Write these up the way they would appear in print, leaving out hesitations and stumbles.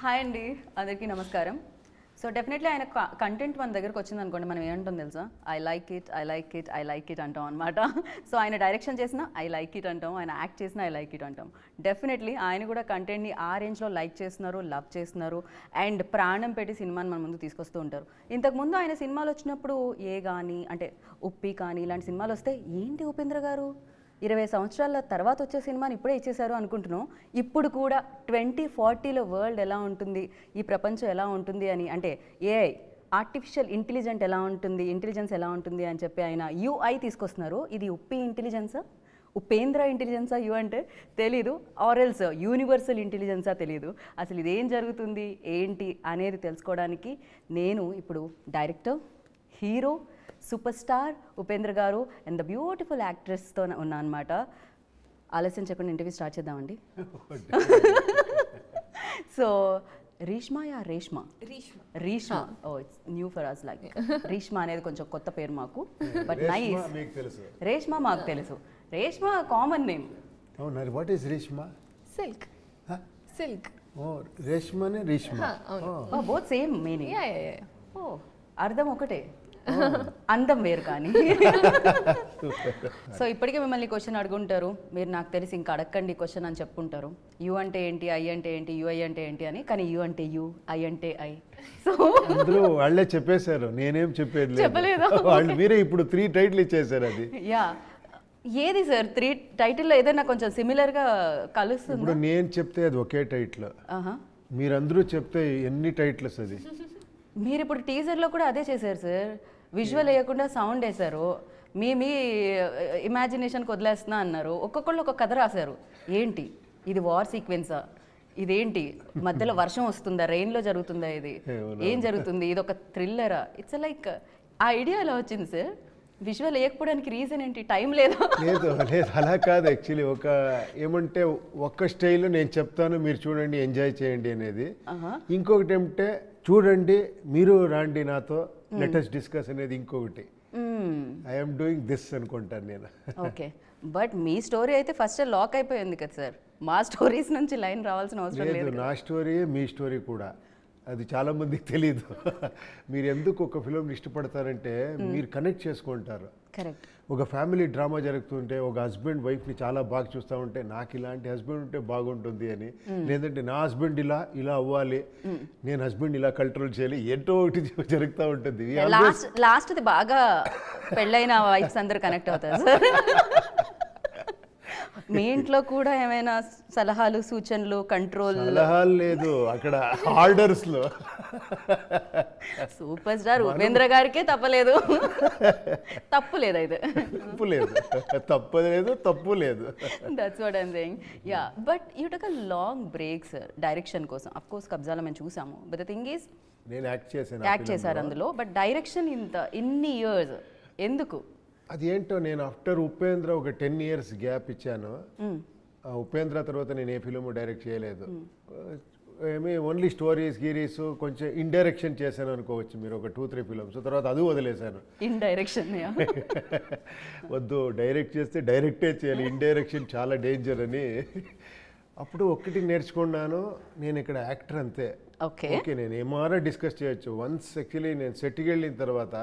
Hi అండి, అందరికీ నమస్కారం. సో డెఫినెట్లీ ఆయన కంటెంట్ మన దగ్గరకు వచ్చింది అనుకోండి, మనం ఏమంటాం తెలుసా, ఐ లైక్ ఇట్ అంటాం అనమాట. సో ఆయన డైరెక్షన్ చేసినా ఐ లైక్ ఇట్ అంటాం, ఆయన యాక్ట్ చేసినా ఐ లైక్ ఇట్ అంటాం. డెఫినెట్లీ ఆయన కూడా కంటెంట్ని ఆ రేంజ్లో లైక్ చేస్తున్నారు, లవ్ చేస్తున్నారు అండ్ ప్రాణం పెట్టి సినిమాని మన ముందు తీసుకొస్తూ ఉంటారు. ఇంతకుముందు ఆయన సినిమాలు వచ్చినప్పుడు ఏ కానీ అంటే ఉప్పి కానీ ఇలాంటి సినిమాలు వస్తే ఏంటి ఉపేంద్ర గారు 20 సంవత్సరాల తర్వాత వచ్చే సినిమాని ఇప్పుడే ఇచ్చేశారు అనుకుంటున్నాం. ఇప్పుడు కూడా 2040లో వరల్డ్ ఎలా ఉంటుంది, ఈ ప్రపంచం ఎలా ఉంటుంది అని, అంటే ఏఐ ఆర్టిఫిషియల్ ఇంటెలిజెంట్ ఎలా ఉంటుంది, ఇంటెలిజెన్స్ ఎలా ఉంటుంది అని చెప్పి ఆయన యూఐ తీసుకొస్తున్నారు. ఇది ఉప్పి ఇంటెలిజెన్సా, ఉపేంద్ర ఇంటెలిజెన్సా యూ అంటే తెలీదు, ఆర్ఎల్స్ యూనివర్సల్ ఇంటెలిజెన్సా తెలీదు. అసలు ఇదేం జరుగుతుంది ఏంటి అనేది తెలుసుకోవడానికి నేను ఇప్పుడు director, hero, super star Upendra garu and the beautiful యాక్ట్రెస్తో ఉన్నా అనమాట. ఆలస్యం చెప్పండి, ఇంటర్వ్యూ స్టార్ట్ చేద్దామండి. So Reshma, Reeshma oh it's new for us, like Reeshma అనేది కొంచెం కొత్త పేరు మాకు, బట్ నైస్. రేష్మా మాకు తెలుసు, రేష్మా కామన్ నేమ్. అవునా, వాట్ ఈస్ రేష్మా? సిల్క్ ఓ రేష్మానే రేష్మా, బోత్ సేమ్ మీనింగ్. ఓ అర్థం ఒకటే, అందం వేరు కానీ. సో ఇప్పటికే మిమ్మల్ని క్వశ్చన్ అడుగుంటారు, మీరు నాకు తెలిసి ఇంకా అడగండి క్వశ్చన్ అని చెప్పుకుంటారు. యూ అంటే ఏంటి, ఐ అంటే ఏంటి, యూఐ అంటే ఏంటి అని. కానీ యూ అంటే యూ, ఐ అంటే ఐ. సో అందరూ వాళ్ళే చెప్పేశారు, నేనేం చెప్పేది చెప్పలేదు. వాళ్ళు మీరే ఇప్పుడు 3 టైటిల్ ఇచ్చేసారు. అది యా ఏది సార్ 3 టైటిల్లో ఏదైనా కొంచెం సిమిలర్గా కలుస్తుంది? ఇప్పుడు నేను చెప్తే అది ఒకే టైటిల్, మీరందరూ చెప్తే ఎన్ని టైటిల్స్ అది. మీరు ఇప్పుడు టీజర్లో కూడా అదే చేశారు సార్, విజువల్ వేయకుండా సౌండ్ వేశారు, మీ ఇమాజినేషన్కి వదిలేస్తున్నా అన్నారు. ఒక్కొక్కళ్ళు ఒక కథ రాశారు. ఏంటి ఇది, వార్ సీక్వెన్సా, ఇదేంటి మధ్యలో వర్షం వస్తుందా, రెయిన్లో జరుగుతుందా, ఇది ఏం జరుగుతుంది, ఇది ఒక థ్రిల్లరా? ఇట్స్ లైక్ ఆ ఐడియా ఎలా వచ్చింది సార్? విజువల్ వేయకపోవడానికి రీజన్ ఏంటి, టైం లేదా? లేదు అలా కాదు. యాక్చువల్లీ ఒక ఏమంటే ఒక్క స్టైల్లో నేను చెప్తాను, మీరు చూడండి ఎంజాయ్ చేయండి అనేది. ఇంకొకటి ఏమంటే చూడండి మీరు రాండి నాతో, లెటెస్ట్ డిస్కస్ అనేది ఇంకొకటి. ఐఎమ్ డూయింగ్ దిస్ అనుకుంటాను నేను. ఓకే, బట్ మీ స్టోరీ అయితే ఫస్ట్ లాక్ అయిపోయింది కదా సార్, మా స్టోరీస్ నుంచి లైన్ రావాల్సిన అవసరం లేదు. నా స్టోరీ మీ స్టోరీ కూడా, అది చాలా మందికి తెలీదు. మీరు ఎందుకు ఒక ఫిలిం ఇష్టపడతారంటే మీరు కనెక్ట్ చేసుకుంటారు. కరెక్ట్. ఒక ఫ్యామిలీ డ్రామా జరుగుతుంటే ఒక హస్బెండ్ వైఫ్ని చాలా బాగా చూస్తూ ఉంటే నాకు ఇలాంటి హస్బెండ్ ఉంటే బాగుంటుంది అని, లేదంటే నా హస్బెండ్ ఇలా అవ్వాలి, నేను హస్బెండ్ ఇలా కంట్రోల్ చేయాలి, ఏంటో ఒకటి జరుగుతూ ఉంటుంది. లాస్ట్ బాగా పెళ్ళైన వైఫ్స్ అందరూ కనెక్ట్ అవుతారు సార్. మీ ఇంట్లో కూడా ఏమైనా సలహాలు, సూచనలు, కంట్రోల్? సలహాలు లేదు, అక్కడ ఆర్డర్స్ లో. సూపర్ స్టార్ ఉపేంద్ర గారికే తప్పలేదు, తప్పు లేదు అయితే. తప్పు లేదు. That's what I'm saying. Yeah, but you took a long break sir direction కోసం. అఫ్ కోర్స్ కబ్జాలో మేము చూసాము, బట్ ద థింగ్ ఈస్ నేను యాక్ట్ చేశారు అందులో, బట్ డైరెక్షన్ ఇన్ని ఇయర్స్ ఎందుకు? అది ఏంటో, నేను ఆఫ్టర్ ఉపేంద్ర ఒక 10 years గ్యాప్ ఇచ్చాను. ఉపేంద్ర తర్వాత నేను ఏ ఫిలిం డైరెక్ట్ చేయలేదు. ఓన్లీ స్టోరీస్ గీరీస్ కొంచెం ఇండైరెక్షన్ చేశాను అనుకోవచ్చు మీరు, ఒక 2-3 ఫిలిమ్స్. తర్వాత అది వదిలేశాను. ఇండైరెక్షన్ వద్దు, డైరెక్ట్ చేస్తే డైరెక్టే చేయాలి, ఇండైరెక్షన్ చాలా డేంజర్ అని. అప్పుడు ఒక్కటి నేర్చుకున్నాను, నేను ఇక్కడ యాక్టర్ అంతే. ఓకే, నేను ఏమారా డిస్కస్ చేయొచ్చు. వన్స్ యాక్చువల్లీ నేను సెట్కి వెళ్ళిన తర్వాత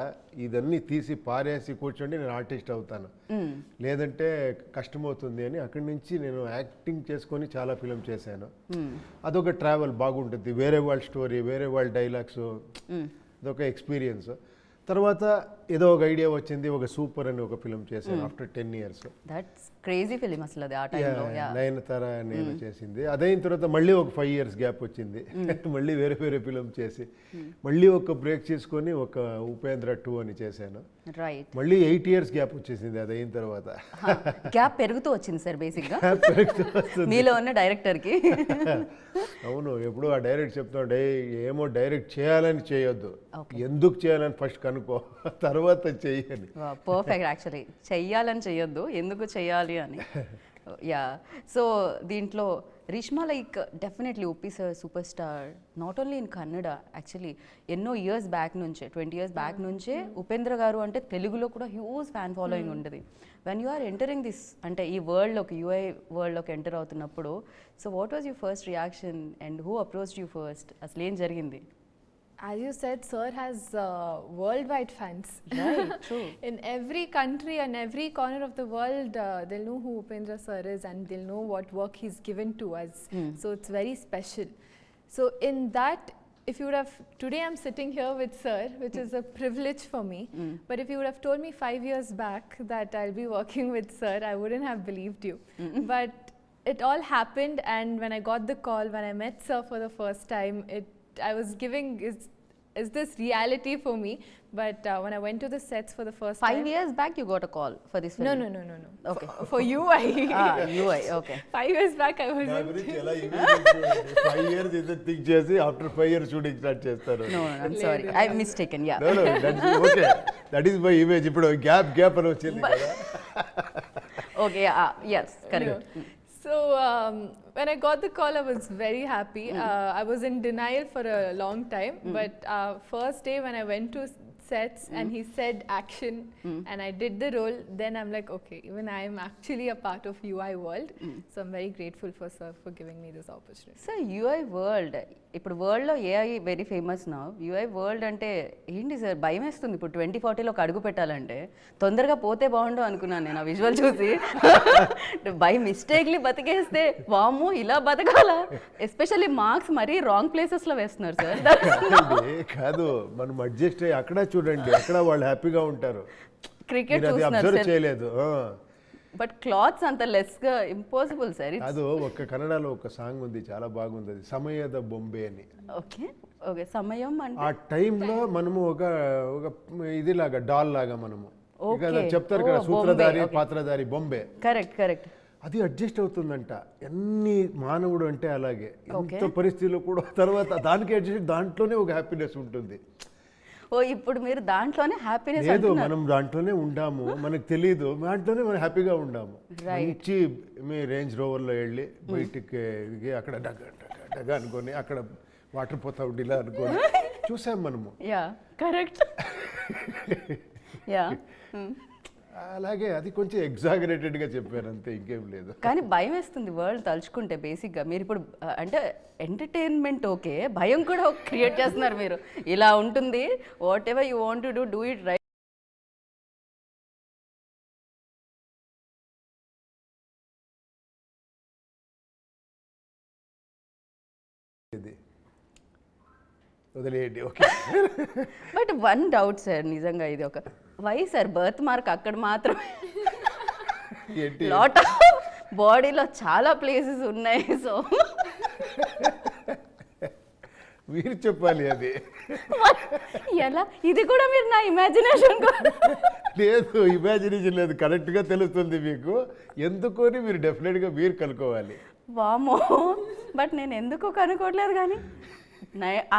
ఇదన్నీ తీసి పారేసి కూర్చోండి నేను ఆర్టిస్ట్ అవుతాను, లేదంటే కష్టమవుతుంది అని అక్కడి నుంచి నేను యాక్టింగ్ చేసుకొని చాలా ఫిలిం చేశాను. అదొక ట్రావెల్ బాగుంటుంది, వేరే వాళ్ళ స్టోరీ, వేరే వాళ్ళ డైలాగ్స్, అదొక ఎక్స్పీరియన్స్. తర్వాత ఏదో ఒక ఐడియా వచ్చింది, ఒక సూపర్ అని ఒక ఫిలిం చేశాను after 10 years. That's crazy film అసలు అది, ఆ టైంలో. నయనతార నేను చేసింది. అదైన తర్వాత మళ్ళీ ఒక 5 years గ్యాప్ వచ్చింది. మళ్ళీ వేరే ఫిలిం చేసి మళ్ళీ ఒక బ్రేక్ తీసుకొని ఒక ఉపేంద్ర 2 అని చేశాను. రైట్. మళ్ళీ 8 years గ్యాప్ వచ్చేసింది అది అయిన తర్వాత. గ్యాప్ పెరుగుతూ వచ్చింది సార్ బేసిక్గా మీలో ఉన్న డైరెక్టర్కి. అవును, ఎప్పుడు ఆ డైరెక్ట్ చెప్తాడు, ఏమో డైరెక్ట్ చేయాలని చేయొద్దు, ఎందుకు చేయాలని ఫస్ట్ కనుక్కో, తర్వాత చెయ్యని. పర్ఫెక్ట్. యాక్చువల్లీ చెయ్యాలని చెయ్యొద్దు, ఎందుకు చెయ్యాలి అని. యా సో దీంట్లో Rishma like definitely Uppi sir super star not only in Kannada actually ఎన్నో ఇయర్స్ బ్యాక్ నుంచే 20 years బ్యాక్ నుంచే ఉపేంద్ర గారు అంటే తెలుగులో కూడా హ్యూజ్ ఫ్యాన్ ఫాలోయింగ్ ఉంటుంది when you are entering this అంటే ఈ వరల్డ్లోకి యూఐ వరల్డ్లోకి ఎంటర్ అవుతున్నప్పుడు so what was your first reaction and who approach you first అసలు ఏం జరిగింది? As you said, Sir has worldwide fans. Right, true. In every country and every corner of the world, they'll know who Upendra Sir is and they'll know what work he's given to us. So it's very special. So in that, if you would have, today I'm sitting here with Sir, which is a privilege for me. But if you would have told me 5 years back that I'll be working with Sir, I wouldn't have believed you. But it all happened, and when I got the call, when I met Sir for the first time, I was giving, is this reality for me? But when I went to the sets for the first 5 time. years back you got a call for this film? No. Okay. For UI. UI, okay. 5 years back I was. నా గురించి ఎలా 5 years ఏదో think చేసి after 5 years shooting start చేస్తారు. No, I'm sorry. I'm mistaken, yeah. No, okay that is my image. ఇప్పుడు gap అని వచ్చింది కదా. Okay, yes, correct. So when I got the call, I was very happy. I was in denial for a long time, but first day when I went to sets and he said action and I did the role, then I'm like, okay, even I am actually a part of UI world. So I'm very grateful for Sir for giving me this opportunity. So UI world ఇప్పుడు వరల్డ్లో AI very famous నా UI world అంటే ఏంటి sir భయం వేస్తుంది ఇప్పుడు 2040లోకి అడుగు పెట్టాలంటే తొందరగా పోతే బాగుండు అనుకున్నాను నేను ఆ విజువల్ చూసి బై మిస్టేక్లీ బతికేస్తే వాము ఇలా బతకాలా ఎస్పెషల్లీ మార్క్స్ మరీ రాంగ్ ప్లేసెస్లో వేస్తున్నారు సార్. కాదు మనం అడ్జస్ట్ అయ్యి అక్కడ చూడండి అక్కడ వాళ్ళు హ్యాపీగా ఉంటారు. క్రికెట్ అది చూస్తున్నారు అబ్జర్వ్ సార్ చేయలేదు. బట్ క్లాత్స్ అంత లెస్గా ఇంపాసిబుల్ సార్. అది ఒక కన్నడలో ఒక సాంగ్ ఉంది చాలా బాగుంది, అది సమయద బొంబే అని. ఓకే ఓకే సమయం అంటే ఆ టైంలో మనము ఒక ఇదిలాగా డాల్ లాగా మనము Okay. చెప్తారు కదా Oh, సూత్రధారి బొంబే, okay. పాత్రధారి బొంబే. కరెక్ట్ అది అడ్జస్ట్ అవుతుందంట. ఎన్ని మానవుడు అంటే అలాగే Okay. ఎంత పరిస్థితుల్లో కూడా తర్వాత దానికి అడ్జస్ట్ దాంట్లోనే ఒక హ్యాపీనెస్ ఉంటుంది. ఓ ఇప్పుడు మీరు దాంట్లోనే హ్యాపీనెస్ లేదు అంటున్నారు. మనం దాంట్లోనే ఉండాము, మనకు తెలీదు, దాంట్లోనే మనం హ్యాపీగా ఉండాము. మంచి మీ రేంజ్ రోవర్లో వెళ్ళి బయటికి అక్కడ డగ అనుకొని అక్కడ వాటర్ పోతా ఉండిలా అనుకొని చూసాం మనము. యా కరెక్ట్ యా అలాగే అది కొంచెం ఎగ్జాగరేటెడ్గా చెప్పారు అంతే, ఇంకేం లేదు. కానీ భయం వేస్తుంది వరల్డ్ తలుచుకుంటే బేసిక్గా. మీరు ఇప్పుడు అంటే ఎంటర్టైన్మెంట్ ఓకే, భయం కూడా క్రియేట్ చేస్తున్నారు మీరు. ఇలా ఉంటుంది, what ever you want to do it right. ఇది వదిలేయండి. Okay. But one doubt sir, నిజంగా ఇది ఒక వై సార్ బర్త్ మార్క్ అక్కడ మాత్రమే? ఏంటి లాట్ ఆఫ్ బాడీలో చాలా ప్లేసెస్ ఉన్నాయి. సో మీరు చెప్పాలి అది. ఎలా ఇది కూడా మీరు నా ఇమాజినేషన్ లేదు, ఇమాజినేషన్ లేదు, కరెక్ట్గా తెలుస్తుంది మీకు. ఎందుకని మీరు డెఫినెట్గా మీరు కనుక్కోవాలి. వామో, బట్ నేను ఎందుకు కనుక్కోవట్లేదు. కానీ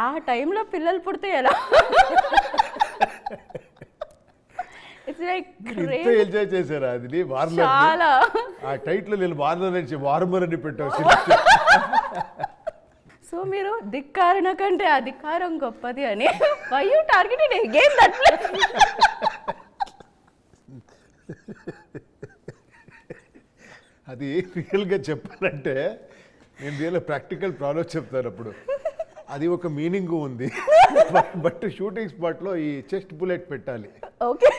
ఆ టైంలో పిల్లలు పుడితే ఎలా? ఇట్స్ లైక్ ఇంత ఎంజాయ్ చేశారా అది వార్నర్? చాలా. ఆ టైటిల్ నేను వార్నర్ నుంచి వార్మర్ అని పెట్టాను. సో మీరు ధిక్కారణ కంటే అధికారం గొప్పది అని why you targeted again that place? అది రియల్గా చెప్పాలంటే నేను రియల్ ప్రాక్టికల్ ప్రాబ్లమ్ చెప్తాను. అప్పుడు అది ఒక మీనింగ్ ఉంది. బట్ షూటింగ్ స్పాట్లో ఈ చెస్ట్ బుల్లెట్ పెట్టాలి. ఓకే.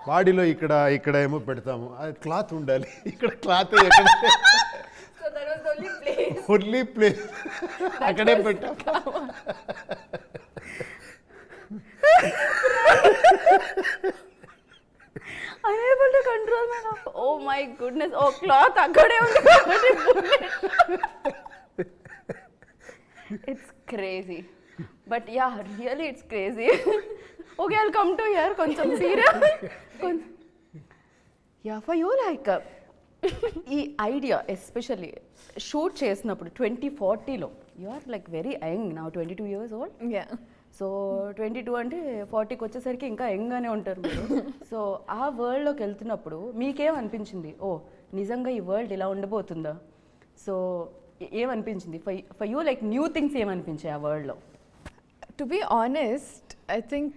బాడీలో ఇక్కడ ఏమో పెడతాము, అది క్లాత్ ఉండాలి. ఇక్కడ క్లాత్ ఎక్కడ So that was the only place. Only place అక్కడే పెట్టాము. unable to control my laugh. Oh my goodness. Oh, cloth akkade undi kabatti it's crazy. But yeah, really it's crazy. Okay, I'll come to here కొంచెం serious. Yeah, for you like ఈ idea especially shoot చేసినప్పుడు 2040లో you are like very young now, 22 years old. Yeah. So 22 అంటే 40కి వచ్చేసరికి ఇంకా యంగ్గానే ఉంటారు మీరు. So ఆ వరల్డ్లోకి వెళ్తున్నప్పుడు మీకేం అనిపించింది? ఓ నిజంగా ఈ వరల్డ్ ఇలా ఉండబోతుందా? సో ఏమనిపించింది for you, like new things ఏమనిపించాయి ఆ వరల్డ్లో? To be honest, I think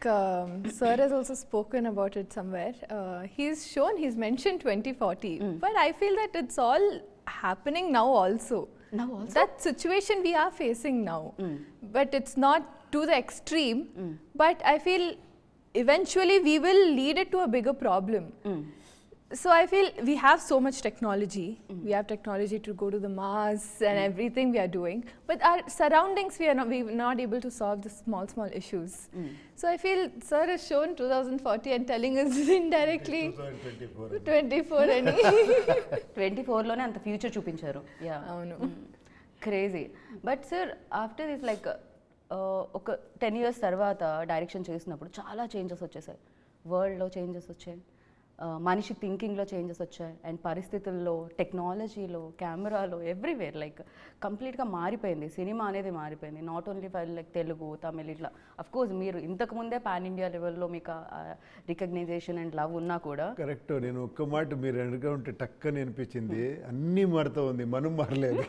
Sir has also spoken about it somewhere. He's mentioned 2040, but I feel that it's all happening now also. Now also? That situation we are facing now, but it's not to the extreme. But I feel eventually we will lead it to a bigger problem. So I feel we have so much technology. We have technology to go to the Mars and everything we are doing. But our surroundings, we're not able to solve the small issues. So I feel Sir has shown 2040 and telling us indirectly 24 అని. 24లోనే అంత future చూపించారు. Yeah, అవును. Crazy. But sir after this like ఒక 10 years తర్వాత direction చేసినప్పుడు చాలా changes వచ్చేసాయి. వరల్డ్లో చేంజెస్ వచ్చాయి, మనిషి థింకింగ్లో చేంజెస్ వచ్చాయి, అండ్ పరిస్థితుల్లో, టెక్నాలజీలో, కెమెరాలో, ఎవ్రీవేర్ లైక్ కంప్లీట్గా మారిపోయింది. సినిమా అనేది మారిపోయింది. Not only for like Telugu, Tamil ఇట్లా. అఫ్కోర్స్ మీరు ఇంతకుముందే పాన్ ఇండియా లెవెల్లో మీకు రికగ్నైజేషన్ అండ్ లవ్ ఉన్నా కూడా. కరెక్ట్. నేను ఒక్క మాట మీరు వెనక ఉంటే టక్కని అనిపించింది, అన్నీ మారుతూ ఉంది, మనం మారలేదు.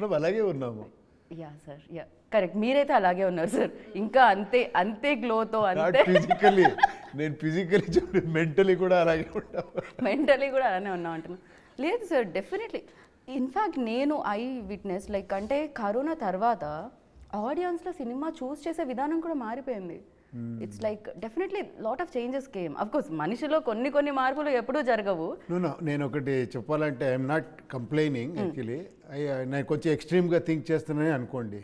మనం అలాగే ఉన్నాము. Yeah sir, yeah correct. మీరైతే అలాగే ఉన్నారు సార్, ఇంకా అంతే గ్లోతో. అంతే ఫిజికలీ, నేను ఫిజికలీ చూడండి, మెంటలీ కూడా అలాగే ఉంటాను. మెంటలీ కూడా అలానే ఉన్నాం అంటున్నాను. లేదు సార్, డెఫినెట్లీ. ఇన్ఫ్యాక్ట్ నేను ఐ విట్నెస్ లైక్ అంటే కరోనా తర్వాత ఆడియన్స్లో సినిమా చూస్ చేసే విధానం కూడా మారిపోయింది. It's like definitely lot of changes came. Of course మనిషిలో కొన్ని మార్పులు ఎప్పుడూ జరగవు. నేను ఒకటి చెప్పాలంటే ఐఎమ్ నాట్ కంప్లైనింగ్ యాక్చువల్లీ. నేను కొంచెం ఎక్స్ట్రీమ్గా థింక్ చేస్తున్నానని అనుకోండి,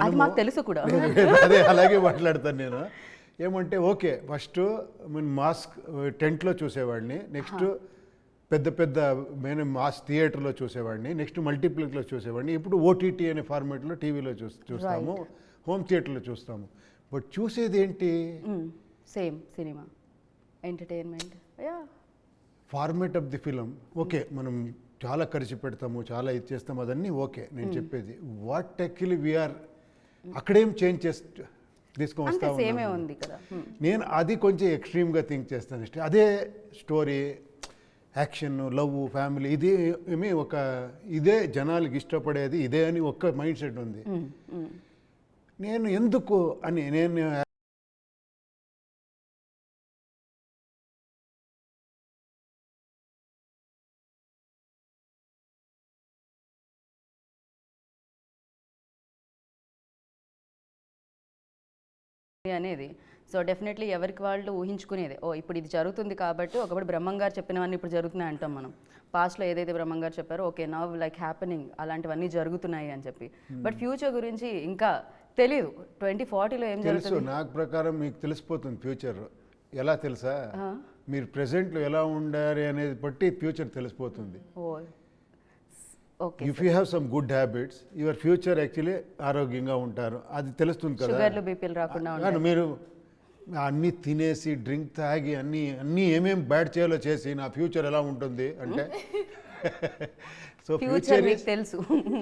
అది మాకు తెలుసు కూడా. అదే అలాగే మాట్లాడతాను నేను. ఏమంటే ఓకే, ఫస్ట్ మాస్క్ టెంట్లో చూసేవాడిని, నెక్స్ట్ పెద్ద నేను మాస్ థియేటర్లో చూసేవాడిని, నెక్స్ట్ మల్టీప్లెక్స్లో చూసేవాడిని. ఇప్పుడు ఓటీటీ అనే ఫార్మేట్లో టీవీలో చూస్తాము, హోమ్ థియేటర్లో చూస్తాము. బట్ చూసేది ఏంటి? Same cinema, entertainment. Yeah, format of the film okay, మనం చాలా ఖర్చు పెడతాము, చాలా ఇది చేస్తాము, అదన్నీ ఓకే. నేను చెప్పేది వాట్ యాక్చువల్లీ వీఆర్ అక్కడేం చేంజ్ తీసుకొని వస్తా సేమే ఉంది కదా. నేను అది కొంచెం ఎక్స్ట్రీమ్గా థింక్ చేస్తాను. అదే స్టోరీ, యాక్షన్, లవ్, ఫ్యామిలీ, ఇది ఏమి ఒక ఇదే జనాలకి ఇష్టపడేది ఇదే అని ఒక్క మైండ్ సెట్ ఉంది. నేను ఎందుకు అని నేను అనేది. సో డెఫినెట్లీ ఎవరికి వాళ్ళు ఊహించుకునేది, ఓ ఇప్పుడు ఇది జరుగుతుంది కాబట్టి ఒకప్పుడు బ్రహ్మం గారు చెప్పినవన్నీ ఇప్పుడు జరుగుతున్నాయి అంటాం మనం. పాస్ట్లో ఏదైతే బ్రహ్మం గారు చెప్పారో ఓకే నవ్ లైక్ హ్యాపెనింగ్, అలాంటివన్నీ జరుగుతున్నాయి అని చెప్పి. బట్ ఫ్యూచర్ గురించి ఇంకా తెలీదు. 2040లో ఏం జరుగుతుంది నాకు ప్రకారం మీకు తెలిసిపోతుంది ఫ్యూచర్. ఎలా తెలుసా? మీరు ప్రెసెంట్లో ఎలా ఉండాలి అనేది బట్టి ఫ్యూచర్ తెలిసిపోతుంది. If you have some good habits, your future actually ఆరోగ్యంగా ఉంటారు, అది తెలుస్తుంది కదా. షుగర్లు, బీపీలు రాకుండా మీరు అన్నీ తినేసి డ్రింక్ తాగి అన్నీ ఏమేమి బ్యాడ్ చేయాలో చేసి నా ఫ్యూచర్ ఎలా ఉంటుంది అంటే so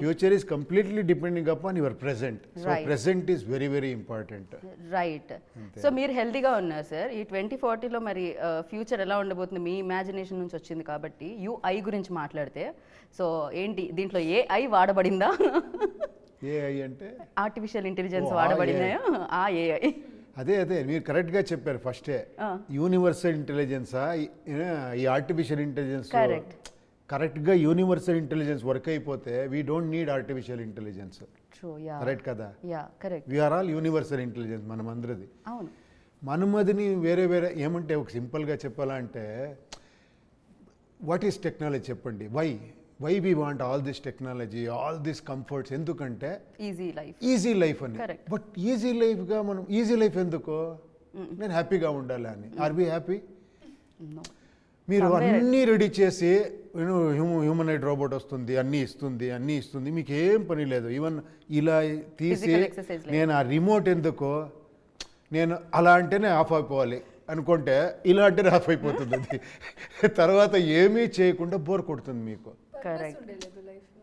future is completely depending upon your present. So present is very very important. Right. So మీరు హెల్తీగా ఉన్నారు సార్. ఈ 2040లో మరి ఫ్యూచర్ ఎలా ఉండబోతుంది? మీ ఇమాజినేషన్ నుంచి వచ్చింది కాబట్టి యూఐ గురించి మాట్లాడితే, సో ఏంటి దీంట్లో ఏఐ వాడబడిందా? ఏఐ అంటే ఆర్టిఫిషియల్ ఇంటెలిజెన్స్ వాడబడిందా? ఆ ఏఐ అదే మీరు కరెక్ట్గా చెప్పారు. ఫస్టే యూనివర్సల్ ఇంటెలిజెన్సా ఈ ఆర్టిఫిషియల్ ఇంటెలిజెన్స్? కరెక్ట్గా యూనివర్సల్ ఇంటెలిజెన్స్ వర్క్ అయిపోతే we don't need artificial intelligence. Correct కదా? వీఆర్ ఆల్ యూనివర్సల్ ఇంటెలిజెన్స్ మనం అందరిది. మనమదిని వేరే ఏమంటే ఒక సింపుల్గా చెప్పాలంటే వాట్ ఈస్ టెక్నాలజీ చెప్పండి. Why we want all this technology, all this comforts? ఎందుకంటే ఈజీ లైఫ్ అని. బట్ ఈజీ లైఫ్గా మనం ఈజీ లైఫ్ ఎందుకు? నేను హ్యాపీగా ఉండాలి అని. Are we happy? మీరు అన్నీ రెడీ చేసి హ్యూమనైడ్ రోబోట్ వస్తుంది, అన్నీ ఇస్తుంది, మీకు ఏం పని లేదు. ఈవెన్ ఇలా తీసి నేను ఆ రిమోట్ ఎందుకో, నేను అలా అంటేనే ఆఫ్ అయిపోవాలి అనుకుంటే ఇలా అంటేనే ఆఫ్ అయిపోతుంది. అది తర్వాత ఏమీ చేయకుండా బోర్ కొడుతుంది మీకు. కరెక్ట్.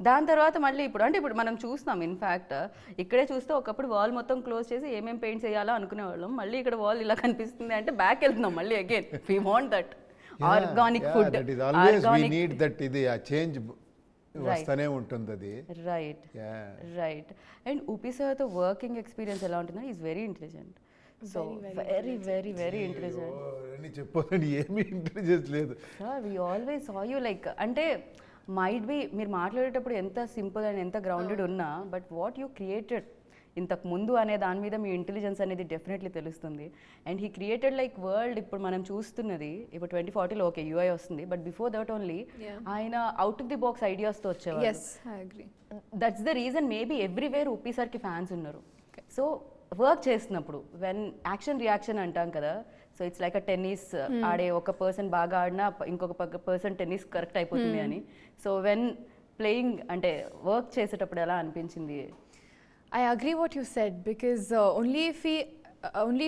దాని తర్వాత మళ్ళీ ఇప్పుడు మనం చూస్తాం. ఇన్ఫ్యాక్ట్ ఇక్కడే చూస్తే ఒకప్పుడు వాల్ మొత్తం క్లోజ్ చేసి ఏమేమి పెయింట్ చేయాలో అనుకునేవాళ్ళం. మళ్ళీ ఇక్కడ వాల్ ఇలా కనిపిస్తుంది అంటే బ్యాక్ వెళ్తున్నాం మళ్ళీ again. We want that. Organic food, that is always we need that, ఇది ఆ చేంజ్ వస్తూనే ఉంటుంది అది. Right right. అండ్ ఉపి సార్తో వర్కింగ్ ఎక్స్పీరియన్స్ ఎలా ఉంటుందని, is very intelligent. So very very very intelligent అని చెప్పాలని ఏమీ ఇంటెలిజెన్స్ లేదు. Sir we always saw you like, అంటే మైట్ బి మీరు మాట్లాడేటప్పుడు ఎంత సింపుల్ అండ్ ఎంత గ్రౌండెడ్ ఉన్నా, బట్ వాట్ యూ క్రియేటెడ్ ఇంతకు ముందు అనే దాని మీద మీ ఇంటెలిజెన్స్ అనేది డెఫినెట్లీ తెలుస్తుంది. And he created like world, ఇప్పుడు మనం చూస్తున్నది ఇప్పుడు 2040లో ఓకే యూఐ వస్తుంది, బట్ బిఫోర్ దట్ ఓన్లీ ఆయన అవుట్ ఆఫ్ ది బాక్స్ ఐడియాస్తో వచ్చేవారు. Yes, I agree. That's the reason maybe everywhere Uppi సార్కి ఫ్యాన్స్ ఉన్నారు. సో వర్క్ చేస్తున్నప్పుడు వెన్ యాక్షన్ రియాక్షన్ అంటాం కదా, so it's like a tennis ఆడే ఒక పర్సన్ బాగా ఆడినా ఇంకొక పర్సన్ టెన్నిస్ కరెక్ట్ అయిపోతుంది అని. సో వెన్ ప్లేయింగ్ అంటే వర్క్ చేసేటప్పుడు ఎలా అనిపించింది? I agree what you said, because only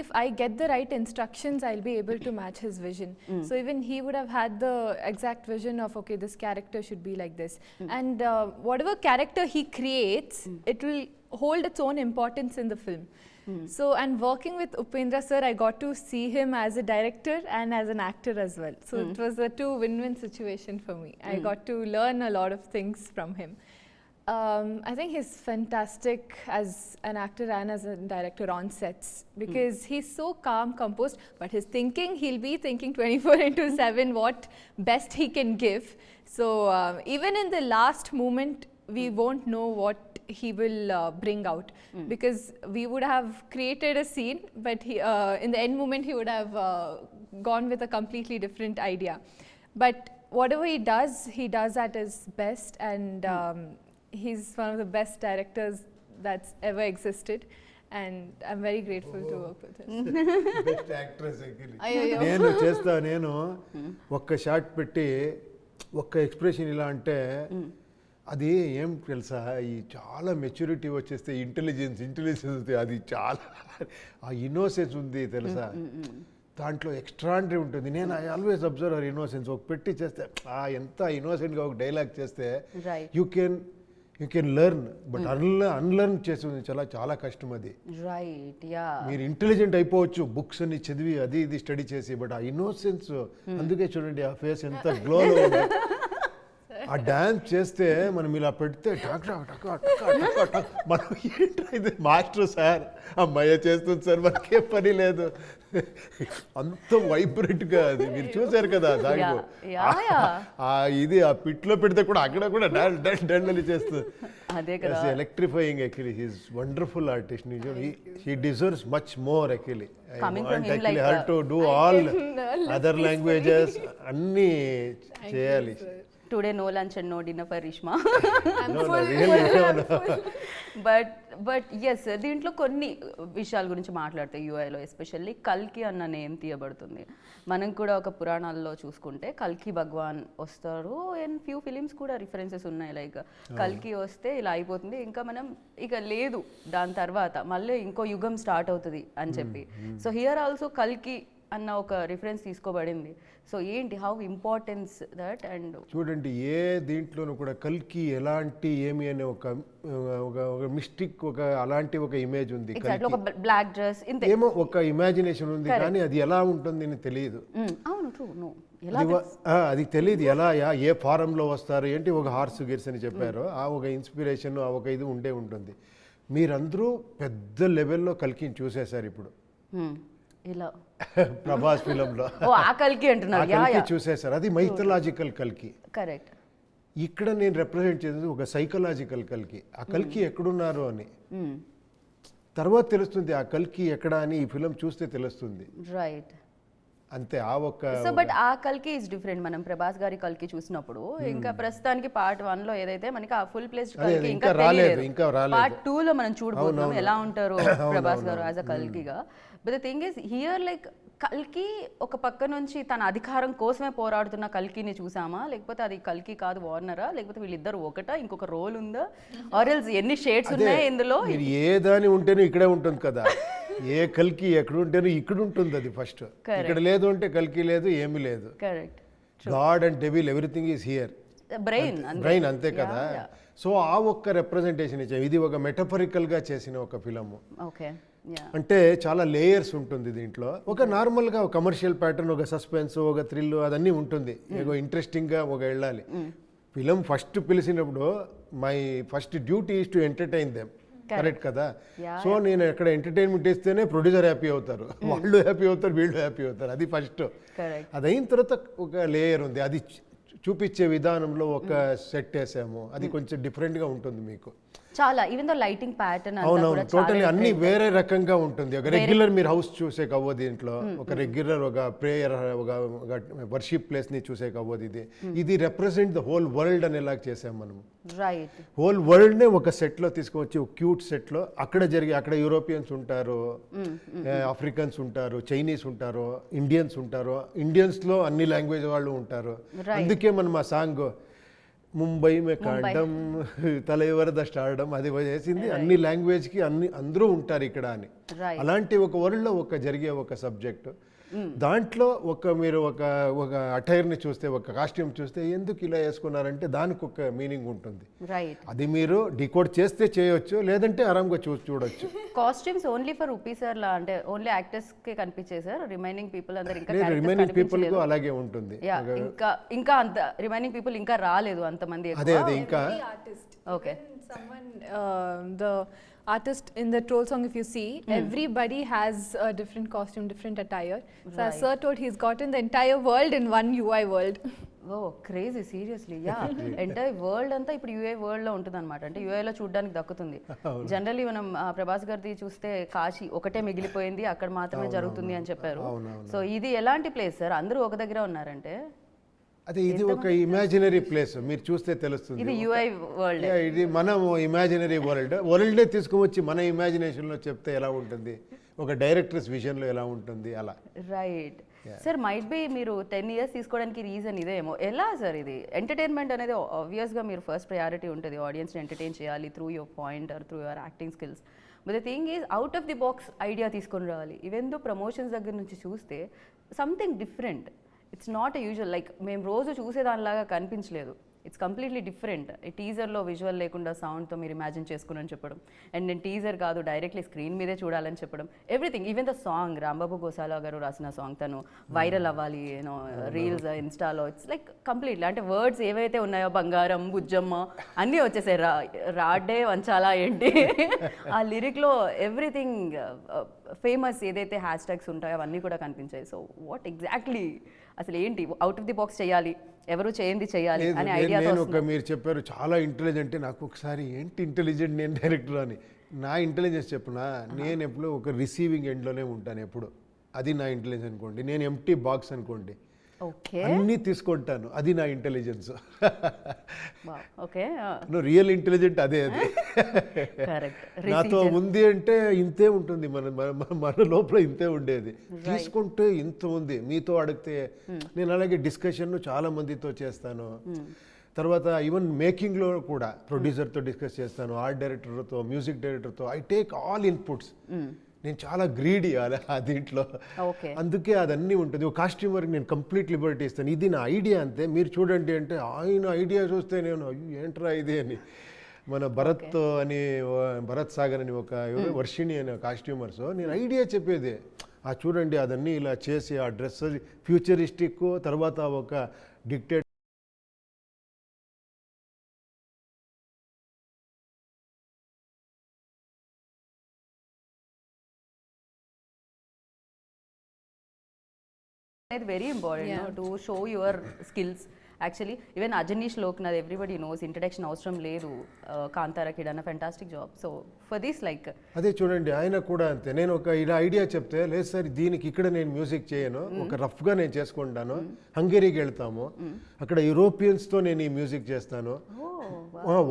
if I get the right instructions, I'll be able to match his vision. So even he would have had the exact vision of, okay, this character should be like this. And whatever character he creates, it will hold its own importance in the film. So, and working with Upendra sir, I got to see him as a director and as an actor as well. So it was a two win-win situation for me. I got to learn a lot of things from him. I think he's fantastic as an actor and as a director on sets, because he's so calm, composed, but his thinking, he'll be thinking 24/7 what best he can give. So even in the last moment, we won't know what he will bring out, because we would have created a scene, but in the end moment he would have gone with a completely different idea. But whatever he does at his best, and he's one of the best directors that's ever existed, and I'm very grateful to work with him. Best actress నేను ఒక్క shot పెట్టి ఒక్క expression ఇలా అంటే అది ఏం తెలుసా, ఈ చాలా మెచ్యూరిటీ వచ్చేస్తే ఇంటెలిజెన్స్ అది చాలా ఆ ఇన్నోసెన్స్ ఉంది తెలుసా, దాంట్లో ఎక్స్ట్రాండరీ ఉంటుంది. నేను I always observe hour innocence. ఒక పెట్టి చేస్తే ఎంత ఇన్నోసెంట్గా ఒక డైలాగ్ చేస్తే you can learn, but unlearn చేస్తుంది చాలా కష్టం అది. Right, yeah. మీరు ఇంటెలిజెంట్ అయిపోవచ్చు బుక్స్ అన్ని చదివి అది ఇది స్టడీ చేసి, బట్ ఆ ఇన్నోసెన్స్, అందుకే చూడండి ఆ ఫేస్ ఎంత గ్లోలో ఉంది. ఆ డాన్స్ చేస్తే మనం ఇలా పెడితే మనం ఏంటో మాస్టర్ సార్ అమ్మాయి చేస్తుంది సార్, మనకేం పని లేదు, అంత వైబ్రెంట్గా అది మీరు చూసారు కదా. దాంట్లో ఇది ఆ పిట్లో పెడితే కూడా అక్కడ కూడా డాన్స్ చేస్తుంది. అదే కదా, electrifying. Actually he's wonderful artist. He deserves much more. Actually her to do all other languages అన్నీ చేయాలి. Today no lunch and no dinner for Rishma. No, really. But yes, దీంట్లో కొన్ని విషయాల గురించి మాట్లాడితే యూఐలో ఎస్పెషల్లీ కల్కి అన్న నేమ్ తీయబడుతుంది. మనం కూడా ఒక పురాణాల్లో చూసుకుంటే కల్కి భగవాన్ వస్తారు, అండ్ ఫ్యూ ఫిలిమ్స్ కూడా రిఫరెన్సెస్ ఉన్నాయి, లైక్ కల్కి వస్తే ఇలా అయిపోతుంది, ఇంకా మనం ఇక లేదు దాని తర్వాత మళ్ళీ ఇంకో యుగం స్టార్ట్ అవుతుంది అని చెప్పి. సో హియర్ ఆల్సో కల్కి అన్న ఒక రిఫరెన్స్ తీసుకోబడింది. సో ఏంటి, హౌ ఇంపార్టెన్స్ దట్? అండ్ చూడండి, ఏ దీంట్లోనూ కూడా కల్కి ఎలాంటి ఏమి అనే ఒక మిస్టిక్, ఒక అలాంటి ఒక ఇమేజ్ ఉంది. ఒక బ్లాక్ డ్రెస్ ఏమో ఒక ఇమాజినేషన్ ఉంది, కానీ అది ఎలా ఉంటుంది అని తెలియదు. అవును, ట్రూ. నో, అది తెలియదు ఎలా ఏ ఫారంలో వస్తారు ఏంటి. ఒక హార్స్ గిర్స్ అని చెప్పారు, ఆ ఒక ఇన్స్పిరేషన్, ఆ ఒక ఇది ఉంటుంది. మీరందరూ పెద్ద లెవెల్లో కల్కిని చూసేశారు ఇప్పుడు ఇలా ప్రభాస్ ఫిలంలో. ఆ కల్కి అంటున్నారు, చూసేశారు. అది మైథలాజికల్ కల్కి. కరెక్ట్. ఇక్కడ నేను రిప్రజెంట్ చేసేది ఒక సైకలాజికల్ కల్కి. ఆ కల్కి ఎక్కడున్నారు అని తర్వాత తెలుస్తుంది, ఆ కల్కి ఎక్కడ అని ఈ ఫిలం చూస్తే తెలుస్తుంది. రైట్, అంతే. ఆ ఒక్క సో బట్ ఆ కల్కి ఇస్ డిఫరెంట్. మనం ప్రభాస్ గారి కల్కి చూసినప్పుడు ఇంకా ప్రస్తుతానికి పార్ట్ 1 లో ఏదైతే మనకి ఆ ఫుల్ ప్లేస్ కల్కి ఇంకా రాలేదు, పార్ట్ 2 లో మనం చూడబోతున్నాం ఎలా ఉంటారు ప్రభాస్ గారు యాజ్ అ కల్కిగా. But the thing is here, like కల్కి ఒక పక్క నుంచి తన అధికారం కోసమే పోరాడుతున్న కల్కిని చూసామా, లేకపోతే అది కల్కి కాదు వార్నరా, లేకపోతే వీళ్ళిద్దరు ఒకటా, ఇంకొక రోల్ ఉందా, ఆర్ ఎల్స్ ఎన్ని షేడ్స్ ఉన్నాయి ఇందులో? ఏ దాని ఉంటేనే ఇక్కడే ఉంటుంది కదా. ఏ కల్కి ఎక్కడ ఉంటేనో ఇక్కడ ఉంటుంది అది ఫస్ట్. ఇక్కడ లేదు అంటే కల్కి లేదు, ఏమీ లేదు. Correct. God and devil everything is here. Brain అంతే కదా. సో ఆ ఒక్క రిప్రజెంటేషన్ ఇచ్చాం. ఇది ఒక మెటఫరికల్ గా చేసిన ఒక ఫిలము. ఓకే. Yeah. అంటే చాలా లేయర్స్ ఉంటుంది దీంట్లో. ఒక నార్మల్గా ఒక కమర్షియల్ ప్యాటర్న్, ఒక సస్పెన్స్, ఒక థ్రిల్ అదన్నీ ఉంటుంది. ఏదో ఇంట్రెస్టింగ్గా ఒక వెళ్ళాలి. ఫిలిం ఫస్ట్ పిలిచినప్పుడు my first duty is to entertain them. Correct కదా? సో నేను ఎక్కడ ఎంటర్టైన్మెంట్ ఇస్తేనే ప్రొడ్యూసర్ హ్యాపీ అవుతారు, వాళ్ళు హ్యాపీ అవుతారు, వీళ్ళు హ్యాపీ అవుతారు. అది ఫస్ట్. అది అయిన తర్వాత ఒక లేయర్ ఉంది, అది చూపించే విధానంలో ఒక సెట్ వేసాము, అది కొంచెం డిఫరెంట్గా ఉంటుంది మీకు. చాలా ఈవెన్ దో లైటింగ్ ప్యాటర్న్ అవునవును, టోటలీ అన్ని వేరే రకంగా ఉంటుంది. ఒక రెగ్యులర్ మీరు హౌస్ చూసే కవ్వదు దీంట్లో, ఒక రెగ్యులర్ ఒక ప్రేయర్, ఒక వర్షిప్ ప్లేస్ ని చూసే కవ్వదు. ఇది రిప్రజెంట్ ద హోల్ వరల్డ్ అనేలా చేసాం మనం. రైట్. హోల్ వరల్డ్ నే ఒక సెట్ లో తీసుకొచ్చి, ఒక క్యూట్ సెట్ లో అక్కడ అక్కడ యూరోపియన్స్ ఉంటారు, ఆఫ్రికన్స్ ఉంటారు, చైనీస్ ఉంటారు, ఇండియన్స్ ఉంటారు, ఇండియన్స్ లో అన్ని లాంగ్వేజ్ వాళ్ళు ఉంటారు. అందుకే మనం ఆ సాంగ్ ముంబై మే కాండం తలైవరద స్టార్డం అది చేసింది అన్ని లాంగ్వేజ్కి, అందరూ ఉంటారు ఇక్కడ అని. అలాంటి ఒక వరల్డ్లో ఒక జరిగే ఒక సబ్జెక్ట్, దాంట్లో మీరు ఒక అటైర్ని చూస్తే, ఒక కాస్ట్యూమ్ చూస్తే ఎందుకు ఇలా వేసుకున్నారంటే దానికి ఒక మీనింగ్ ఉంటుంది. అది మీరు డికోడ్ చేస్తే చేయొచ్చు, లేదంటే ఆరాంగా చూడొచ్చు. కాస్ట్యూమ్స్ ఓన్లీ ఫర్ రూపీ సార్ లా అంటే ఓన్లీ యాక్టర్స్ కే కనిపించాయి సార్, రిమైనింగ్ పీపుల్ అందరూ ఇంకా రిమైనింగ్ పీపుల్ కు అలాగే ఉంటుంది. ఇంకా అంత రిమైనింగ్ పీపుల్ ఇంకా రాలేదు అంతమంది. అదే ఇంకా okay. The artist in the troll song, if you see, everybody has a different costume, different attire. So as Sir told, he's gotten the entire world in one UI world. Oh crazy, seriously. Yeah, entire world అంతా ఇప్పుడు UA world లో ఉంటుంది అనమాట. అంటే యూఏలో చూడడానికి దక్కుతుంది. Generally మనం ప్రభాస్ గారిది చూస్తే కాశీ ఒకటే మిగిలిపోయింది, అక్కడ మాత్రమే జరుగుతుంది అని చెప్పారు. సో ఇది ఎలాంటి ప్లేస్ సార్? అందరూ ఒక దగ్గర ఉన్నారంటే అదే ఇది ఒక ఇమాజినరీ ప్లేస్, మీరు చూస్తే తెలుస్తుంది. ఇది యూఐ వరల్డ్, ఇది మనం ఇమాజినరీ వరల్డే తీసుకువచ్చి మన ఇమాజినేషన్లో చెప్తే ఎలా ఉంటుంది, ఒక డైరెక్టర్స్ విజన్లో ఎలా ఉంటుంది అలా. Right sir. మైట్ బి మీరు 10 years తీసుకోవడానికి రీజన్ ఇదేమో. ఎలా సార్ ఇది ఎంటర్టైన్మెంట్ అనేది ఆబ్వియస్గా మీరు ఫస్ట్ ప్రయారిటీ ఉంటుంది, ఆడియన్స్ని ఎంటర్టైన్ చేయాలి through your point or through your acting skills. But the thing is out of the box idea తీసుకొని రావాలి. ఈవెన్ దో ప్రమోషన్స్ దగ్గర నుంచి చూస్తే something different. It's not a usual, like మేము రోజు చూసేదానిలాగా కనిపించలేదు. It's completely different. ఈ టీజర్లో విజువల్ లేకుండా సౌండ్తో మీరు ఇమాజిన్ చేసుకుని చెప్పడం, అండ్ నేను టీజర్ కాదు డైరెక్ట్లీ స్క్రీన్ మీదే చూడాలని చెప్పడం, everything. Even the song, Rambabu Gosala garu రాసిన సాంగ్, తను వైరల్ అవ్వాలి, యూనో రీల్స్ ఇన్స్టాలో. ఇట్స్ లైక్ కంప్లీట్లీ అంటే వర్డ్స్ ఏవైతే ఉన్నాయో బంగారం, బుజ్జమ్మ అన్నీ వచ్చేసాయి. రాడ్డే వంచాలా ఏంటి ఆ లిరిక్లో ఎవ్రీథింగ్ ఫేమస్ ఏదైతే హ్యాష్ ట్యాగ్స్ ఉంటాయో అవన్నీ కూడా కనిపించాయి. సో వాట్ ఎగ్జాక్ట్లీ అసలు ఏంటి అవుట్ ఆఫ్ ది బాక్స్ చేయాలి, ఎవరు చేయండి చేయాలి అనే ఐడియా. మీరు చెప్పారు చాలా ఇంటెలిజెంట్, నాకు ఒకసారి ఏంటి ఇంటెలిజెంట్ నేను డైరెక్టర్ అని. నా ఇంటెలిజెన్స్ చెప్పునా, నేను ఎప్పుడు ఒక రిసీవింగ్ ఎండ్లోనే ఉంటాను ఎప్పుడు. అది నా ఇంటెలిజెన్స్ అనుకోండి. నేను ఎంప్టీ బాక్స్ అనుకోండి, అన్నీ తీసుకుంటాను, అది నా ఇంటెలిజెన్స్. రియల్ ఇంటెలిజెంట్ అదే. అది నాతో ఉంది అంటే ఇంతే ఉంటుంది, మన లోపల ఇంతే ఉండేది. తీసుకుంటే ఇంత ఉంది. మీతో అడిగితే నేను అలాగే డిస్కషన్ చాలా మందితో చేస్తాను. తర్వాత ఈవెన్ మేకింగ్లో కూడా ప్రొడ్యూసర్తో డిస్కస్ చేస్తాను, ఆర్ట్ డైరెక్టర్తో, మ్యూజిక్ డైరెక్టర్తో. I take all inputs. నేను చాలా గ్రీడీ దీంట్లో, అందుకే అదన్నీ ఉంటుంది. ఒక కాస్ట్యూమర్కి నేను కంప్లీట్ లిబర్టీ ఇస్తాను. ఇది నా ఐడియా అంతే, మీరు చూడండి అంటే ఆయన ఐడియా చూస్తే నేను ఏంట్రా ఇది అని. మన భరత్ సాగర్ అని ఒక వర్షిణి అనే కాస్ట్యూమర్స్, నేను ఐడియా చెప్పేది చూడండి అదన్నీ ఇలా చేసి ఆ డ్రెస్ ఫ్యూచరిస్టిక్, తర్వాత ఒక డిక్టేట్ అనేది very important to show your skills. Actually even Ajaneesh Loknath everybody knows, introduction అవసరం లేదు. కాంతారాకి done fantastic job. So for this like అదే చూడండి ఆయన కూడా అంతే. నేను ఒక ఇలా ఐడియా చెప్తే, లేదు సార్ దీనికి ఇక్కడ నేను మ్యూజిక్ చేయను, ఒక రఫ్గా నేను చేసుకుంటాను, హంగేరీకి వెళ్తాము, అక్కడ యూరోపియన్స్తో నేను ఈ మ్యూజిక్ చేస్తాను,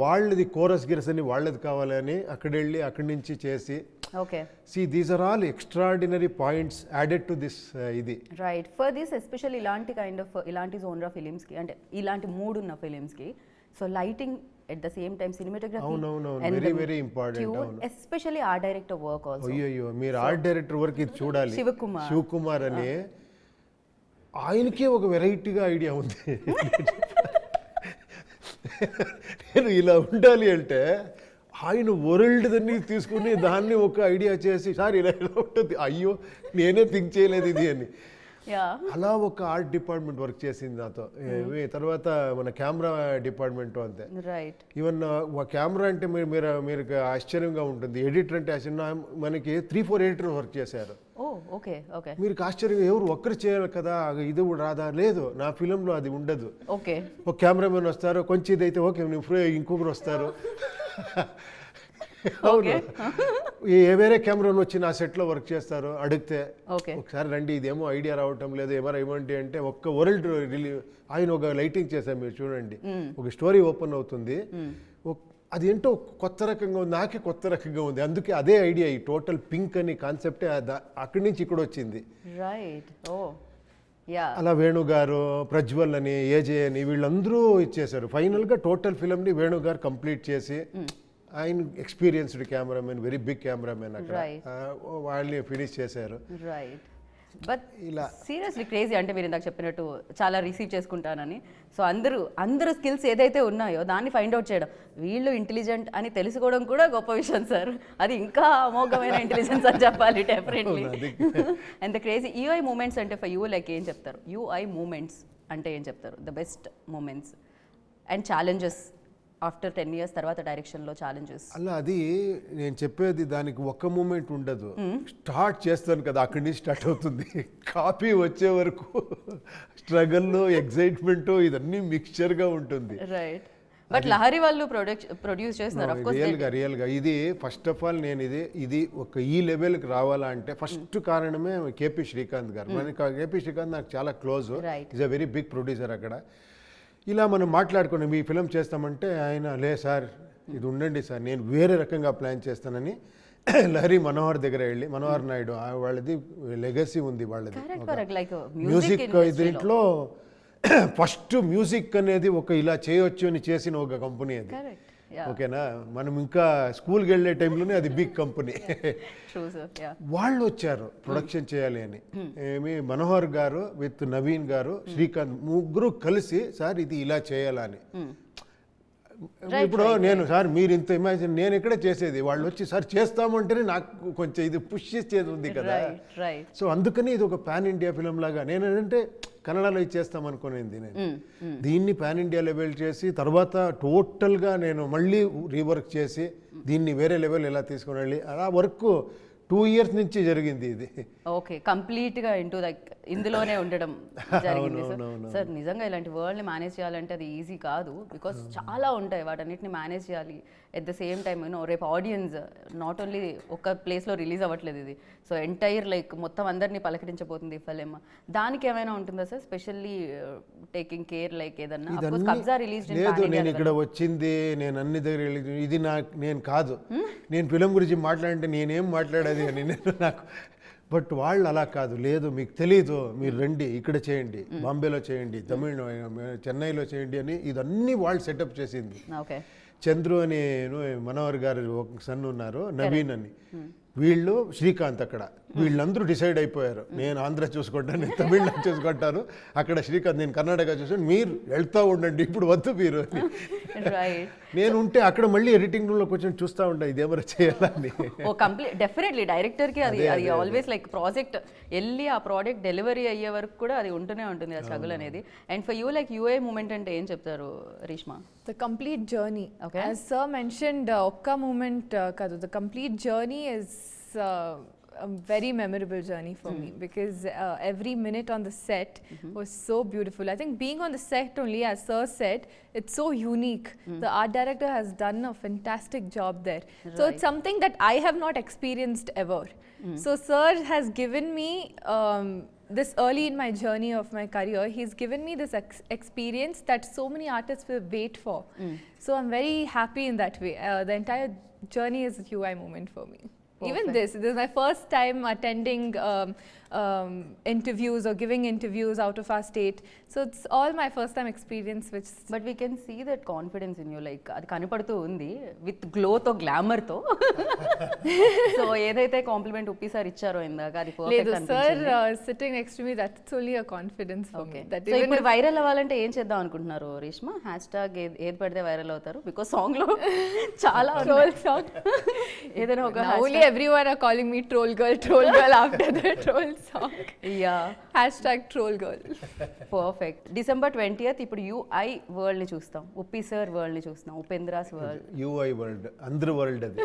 వాళ్ళది కోరస్ గిరస్ అని వాళ్ళది కావాలని అక్కడ వెళ్ళి అక్కడి నుంచి చేసి. Okay. See, these are all extraordinary points added to this ఇది. Right. For this especially ఇలాంటి కైండ్ ఆఫ్ ఇలాంటి జోనర్ ఫిలిమ్స్ కి, అంటే ఇలాంటి మూడ్ ఉన్న ఫిలిమ్స్ కి, so lighting at the same time cinematography and very important, especially art director work also. అయ్యో మీరు ఆర్ట్ డైరెక్టర్ వర్క్ ఇది చూడాలి. శివకుమార్ అని ఆయనకే ఒక వెరైటీగా ఐడియా ఉంది. నేను ఇలా ఉండాలి అంటే ఆయన వరల్డ్ దాన్ని తీసుకుని దాన్ని ఒక ఐడియా చేసి సార్ ఇలా ఇలా ఉంటుంది, అయ్యో నేనే థింక్ చేయలేదు ఇది అని. అలా ఒక ఆర్ట్ డిపార్ట్మెంట్ వర్క్ చేసింది నాతో. తర్వాత మన కెమెరా డిపార్ట్మెంట్ అంతే. ఈవెన్ కెమెరా అంటే మీరు ఆశ్చర్యంగా ఉంటుంది, ఎడిటర్ అంటే ఆశ్చర్యం. మనకి 3-4 ఎడిటర్ వర్క్ చేశారు. మీరు ఆశ్చర్యంగా ఎవరు ఒక్కరు చేయాలి కదా, ఇది కూడా రాదా? లేదు, నా ఫిలంలో అది ఉండదు. ఒక కెమెరామెన్ వస్తారు, కొంచెం ఇదైతే ఓకే ఇంకొకరు వస్తారు. అవును, వేరే కెమెరాను వచ్చి నా సెట్లో వర్క్ చేస్తారు. అడిగితే ఒకసారి రండి ఇదేమో ఐడియా రావటం లేదు, ఏమైనా ఇవ్వండి అంటే ఒక్క వరల్డ్ ఆయన ఒక లైటింగ్ చేశారు. మీరు చూడండి, ఒక స్టోరీ ఓపెన్ అవుతుంది, అది ఏంటో కొత్త రకంగా ఉంది, నాకే కొత్త రకంగా ఉంది. అందుకే అదే ఐడియా, ఈ టోటల్ పింక్ అని కాన్సెప్టే అక్కడి నుంచి ఇక్కడ వచ్చింది. అలా వేణు గారు, ప్రజ్వల్ అని, ఏజే అని వీళ్ళందరూ ఇచ్చేశారు. ఫైనల్గా టోటల్ ఫిల్మ్ని వేణు గారు కంప్లీట్ చేసి, ఆయన experienced cameraman, very big cameraman, అక్కడ వాళ్ళని ఫినిష్ చేశారు. బట్ ఇలా సీరియస్లీ క్రేజీ. అంటే మీరు ఇందాక చెప్పినట్టు చాలా రిసీవ్ చేసుకుంటానని, సో అందరూ స్కిల్స్ ఏదైతే ఉన్నాయో దాన్ని ఫైండ్ అవుట్ చేయడం, వీళ్ళు ఇంటెలిజెంట్ అని తెలుసుకోవడం కూడా గొప్ప విషయం సార్. అది ఇంకా అమోఘమైన ఇంటెలిజెన్స్ అని చెప్పాలి definitely. And the crazy UI moments అంటే ఫర్ యూ లైక్ ఏం చెప్తారు? యూఐ మూమెంట్స్ అంటే ఏం చెప్తారు? The best moments and challenges after 10 years తర్వాత డైరెక్షన్లో ఛాలెంజెస్. అలా అది నేను చెప్పేది, దానికి ఒక్క మూమెంట్ ఉండదు. స్టార్ట్ చేస్తాను కదా, అక్కడి నుంచి స్టార్ట్ అవుతుంది. కాపీ వచ్చే వరకు స్ట్రగల్, ఎగ్జైట్మెంట్, ఇదన్నీ మిక్స్చర్గా ఉంటుంది. రైట్. బట్ లహరి వాళ్ళు ప్రొడ్యూస్ చేస్తున్నారు రియల్గా. ఇది ఫస్ట్ ఆఫ్ ఆల్ నేను ఇది ఒక ఈ లెవెల్కి రావాలా అంటే ఫస్ట్ కారణమే కేపీ శ్రీకాంత్ గారు. మనకి కేపీ శ్రీకాంత్ నాకు చాలా close, is a very big producer. అక్కడ ఇలా మనం మాట్లాడుకుని మీ ఫిలిం చేస్తామంటే ఆయన, లే సార్ ఇది ఉండండి సార్, నేను వేరే రకంగా ప్లాన్ చేస్తానని లహరి మనోహర్ దగ్గర వెళ్ళి, మనోహర్ నాయుడు వాళ్ళది లెగసీ ఉంది, వాళ్ళది మ్యూజిక్. దీంట్లో ఫస్ట్ మ్యూజిక్ అనేది ఒక ఇలా చేయొచ్చు అని చేసిన ఒక కంపెనీ అది. ఓకేనా, మనం ఇంకా స్కూల్కి వెళ్ళే టైంలోనే అది బిగ్ కంపెనీ. వాళ్ళు వచ్చారు ప్రొడక్షన్ చేయాలి అని. ఏమి మనోహర్ గారు విత్ నవీన్ గారు, శ్రీకాంత్ ముగ్గురు కలిసి సార్ ఇది ఇలా చేయాలని. ఇప్పుడు నేను సార్ మీరు ఇంత ఇమాజిన్, నేను ఇక్కడే చేసేది, వాళ్ళు వచ్చి సార్ చేస్తామంటేనే నాకు కొంచెం ఇది పుష్ చేసేది ఉంది కదా. సో అందుకని ఇది ఒక పాన్ ఇండియా ఫిలిం లాగా. నేను ఏంటంటే కన్నడలో ఇచ్చేస్తాం అనుకునేది, నేను దీన్ని పాన్ ఇండియా లెవెల్ చేసి తర్వాత టోటల్గా నేను మళ్ళీ రీవర్క్ చేసి దీన్ని వేరే లెవెల్ ఎలా తీసుకుని వెళ్ళి, అలా వర్క్ 2 years నుంచి జరిగింది ఇది. ఓకే, కంప్లీట్గా ఇందులోనే ఉండడం జరిగింది సార్. నిజంగా ఇలాంటి వరల్డ్ని మేనేజ్ చేయాలంటే అది ఈజీ కాదు, బికాస్ చాలా ఉంటాయి, వాటన్నిటిని మేనేజ్ చేయాలి. ఎట్ ద సేమ్ టైమ్ రేపు ఆడియన్స్ నాట్ ఓన్లీ ఒక ప్లేస్లో రిలీజ్ అవ్వట్లేదు ఇది, సో ఎంటైర్ మొత్తం అందరినీ పలకరించబోతుంది ఫిలిం. దానికి ఏమైనా ఉంటుందా సార్ స్పెషల్లీ టేకింగ్ కేర్ ఏదన్నా? కబ్జా రిలీజ్ లేదు, నేను ఇక్కడ వచ్చింది, నేను అన్ని దగ్గర ఇది నేను కాదు, నేను ఫిలిం గురించి మాట్లాడంటే నేనేం మాట్లాడేది అని నాకు. బట్ వాళ్ళు అలా కాదు, లేదు మీకు తెలీదు, మీరు రండి ఇక్కడ చేయండి, బాంబేలో చేయండి, చెన్నైలో చేయండి అని ఇదన్నీ వాళ్ళు సెటప్ చేసింది. చంద్రు అని మనోహర్ గారు ఒక సన్ ఉన్నారు, నవీన్ అని, వీళ్ళు శ్రీకాంత్. అక్కడ వీళ్ళందరూ డిసైడ్ అయిపోయారు, నేను ఆంధ్ర చూసుకుంటాను, నేను తమిళనాడు చూసుకుంటాను, అక్కడ శ్రీకాంత్ నేను కర్ణాటక చూసాను, మీరు వెళ్తూ ఉండండి, ఇప్పుడు వద్దు మీరు అని. నేను ఉంటే అక్కడ మళ్ళీ ఎడిటింగ్ రూమ్లో కొంచెం చూస్తూ ఉంటా ఇదేమరా చేయాలని. డెఫినెట్లీ డైరెక్టర్కి అది ఆల్వేస్ ప్రాజెక్ట్ వెళ్ళి ఆ ప్రోడక్ట్ డెలివరీ అయ్యే వరకు కూడా అది ఉంటూనే ఉంటుంది ఆ స్ట్రగుల్ అనేది. And for you UI moment అంటే ఏం చెప్తారు Reeshma? The complete journey. Okay. As sir mentioned, okka moment kadu. The complete journey is a very memorable journey for me because every minute on the set was so beautiful. I think being on the set only, as sir said, it's so unique. The art director has done a fantastic job there. So it's something that I have not experienced ever. So sir has given me this early in my journey of my career, he's given me this experience that so many artists will wait for. So I'm very happy in that way. The entire journey is a UI moment for me. Even this is my first time attending interviews or giving interviews out of our state. So it's all my first time experience, which but we can see that confidence in you, like అది కనపడుతూ ఉంది with గ్లోతో గ్లామర్తో. So ఏదైతే compliment Uppi sir ఇచ్చారో ఇందాక అది లేదు పర్ఫెక్ట్ sir అనిపించింది. sitting next to me, that's only a confidence for me. That so even ఇప్పుడు వైరల్ అవ్వాలంటే ఏం చేద్దాం అనుకుంటున్నారు రేష్మా? హ్యాష్ ట్యాగ్ ఏది పడితే వైరల్ అవుతారు? బికాస్ సాంగ్ లో చాలా troll song. ఏదైనా ఒక Now only everyone are calling me troll girl after the troll song. Yeah Hashtag troll girl. Perfect. December 20th ఇప్పుడు యూఐ వరల్డ్ ని చూస్తాం, ఉప్పి సార్ వరల్డ్ ని చూస్తాం, ఉపేంద్రాస్ వరల్డ్. యూఐ వరల్డ్, అందరి వరల్డ్ అది.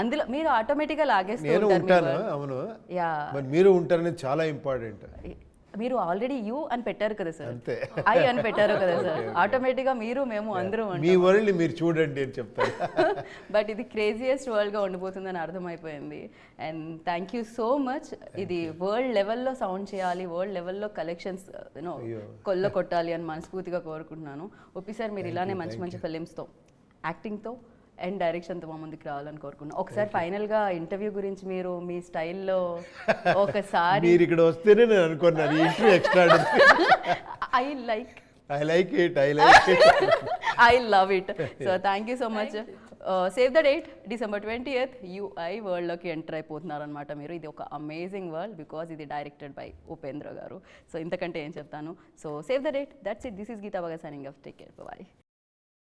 అందులో మీరు ఆటోమేటిక్ గా లాగేస్తూ నేను ఉంటారు మీ ఉంటాను, world. అవును. యా మరి మీరు ఉంటారనేది చాలా ఇంపార్టెంట్. మీరు ఆల్రెడీ యూ అని పెట్టారు కదా సార్, అంతే. ఐ అని పెట్టారు కదా సార్, ఆటోమేటిక్ గా మీరు మేము అందరం మీ వరల్డ్ మీరు చూడండి అని చెప్తాను. బట్ ఇది క్రేజియస్ట్ వరల్డ్గా ఉండిపోతుందని అర్థమైపోయింది. And thank you so much. ఇది వరల్డ్ లెవెల్లో సౌండ్ చేయాలి, వరల్డ్ లెవెల్లో కలెక్షన్స్ యూనో కొల్ల కొట్టాలి అని మనస్ఫూర్తిగా కోరుకుంటున్నాను. ఒప్పి సార్ మీరు ఇలానే మంచి మంచి ఫిలిమ్స్తో, యాక్టింగ్తో అండ్ డైరెక్షన్తో మా ముందుకు రావాలని కోరుకున్నాను. ఒకసారి ఫైనల్గా ఇంటర్వ్యూ గురించి మీరు మీ స్టైల్లో ఒకసారి మీరు ఇక్కడ వస్తేనే నేను అనుకున్నాను interview extra. I like it, I love it. So thank you so much. Save the date, December 20th, UI world లోకి ఎంటర్ అయిపోతున్నారనమాట మీరు. ఇది ఒక అమేజింగ్ వరల్డ్ బికాజ్ ఇది directed by Upendra garu. So ఇంతకంటే ఏం చెప్తాను. So save the date, that's it. This is Geetha Baga signing off. Take care, by.